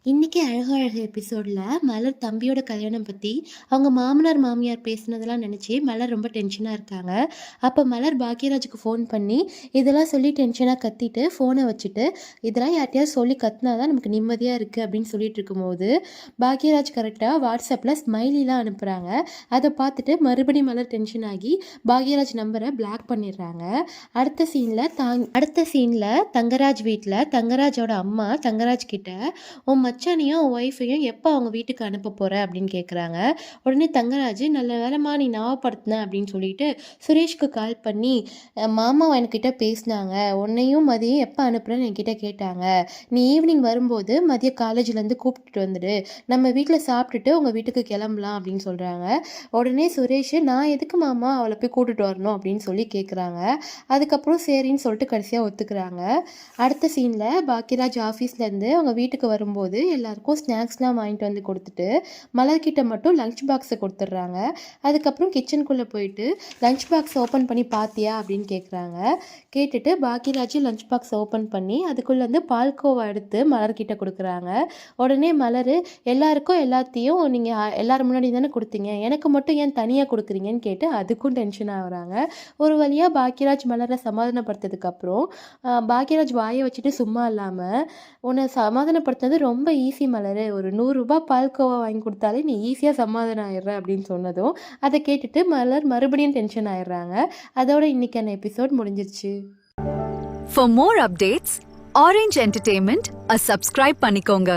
இன்னைக்கு அழகு அழகு எபிசோட்ல மலர் தம்பியோட கல்யாணம் பத்தி அவங்க மாமனார் மாமியார் பேசினதெல்லாம் நினைச்சு மலர் ரொம்ப டென்ஷனா இருக்காங்க. அப்ப மலர் பாக்யராஜுக்கு ஃபோன் பண்ணி இதெல்லாம் சொல்லி டென்ஷனா கத்திட்டு ஃபோனை வச்சுட்டு இதெல்லாம் யார்ட்டையாவது சொல்லி கத்துனாதான் நமக்கு நிம்மதியா இருக்கு அப்படின்னு சொல்லிட்டு இருக்கும்போது பாக்யராஜ் கரெக்டா வாட்ஸ்அப்ல ஸ்மைலிலாம் அனுப்புறாங்க. அதை பார்த்துட்டு மறுபடியும் மலர் டென்ஷன் ஆகி பாக்யராஜ் நம்பரை பிளாக் பண்ணிடுறாங்க. அடுத்த சீன்ல தங்கராஜ் வீட்டில் தங்கராஜோட அம்மா தங்கராஜ் கிட்ட உன் மச்சானையும் உன் ஒய்ஃபையும் எப்போ அவங்க வீட்டுக்கு அனுப்ப போகிற அப்படின்னு கேட்குறாங்க. உடனே தங்கராஜ் நல்ல வேலைமா நீ ஞாபகப்படுத்தின அப்படின்னு சொல்லிட்டு சுரேஷ்க்கு கால் பண்ணி மாமா என்கிட்ட பேசினாங்க, உன்னையும் மதியம் எப்போ அனுப்புகிறேன்னு என்கிட்ட கேட்டாங்க, நீ ஈவினிங் வரும்போது மதியம் காலேஜ்லேருந்து கூப்பிட்டுட்டு வந்துடு, நம்ம வீட்டில் சாப்பிட்டுட்டு உங்கள் வீட்டுக்கு கிளம்பலாம் அப்படின்னு சொல்கிறாங்க. உடனே சுரேஷ் நான் எதுக்கு மாமா அவளை போய் கூட்டிட்டு வரணும் அப்படின்னு சொல்லி கேட்குறாங்க. அதுக்கப்புறம் சரின்னு சொல்லிட்டு கடைசியாக ஒத்துக்கிறாங்க. அடுத்த சீனில் பாக்யராஜ் ஆஃபீஸ்லேருந்து அவங்க வீட்டுக்கு வரும்போது எல்லாருக்கும் ஸ்நாக்ஸ்லாம் வாங்கிட்டு வந்து கொடுத்துட்டு மலர்கிட்ட மட்டும் லஞ்ச் பாக்ஸை கொடுத்துட்றாங்க. அதுக்கப்புறம் கிச்சனுக்குள்ளே போயிட்டு லஞ்ச் பாக்ஸ் ஓப்பன் பண்ணி பார்த்தியா அப்படின்னு கேட்குறாங்க. கேட்டுட்டு பாக்யராஜ் லஞ்ச் பாக்ஸ் ஓப்பன் பண்ணி அதுக்குள்ளேருந்து பால்கோவா எடுத்து மலர்கிட்ட கொடுக்குறாங்க. உடனே மலர் எல்லாருக்கும் எல்லாத்தையும் நீங்கள் எல்லாரும் முன்னாடி தானே கொடுத்தீங்க, எனக்கு மட்டும் ஏன் தனியாக கொடுக்குறீங்கன்னு கேட்டு அதுக்கும் டென்ஷன் ஆகுறாங்க. ஒரு வழியாக பாக்யராஜ் மலரை சமாதானப்படுத்ததுக்கப்புறம் பாக்யராஜ் வாயை வச்சுட்டு சும்மா இல்லாமல் உன்னை சமாதானப்படுத்துறது ரொம்ப ஈஸி மலர், ஒரு 100 ரூபாய் பால்கோவா வாங்கி கொடுத்தாலே நீ ஈஸியாக சமாதானம் ஆயிடுற அப்படின்னு சொன்னதும் அதை கேட்டுட்டு மலர் மறுபடியும் டென்ஷன் ஆயிடுறாங்க. அதோட இன்னைக்கான எபிசோட் முடிஞ்சிருச்சு. For more updates, Orange Entertainment subscribe பண்ணிக்கோங்க.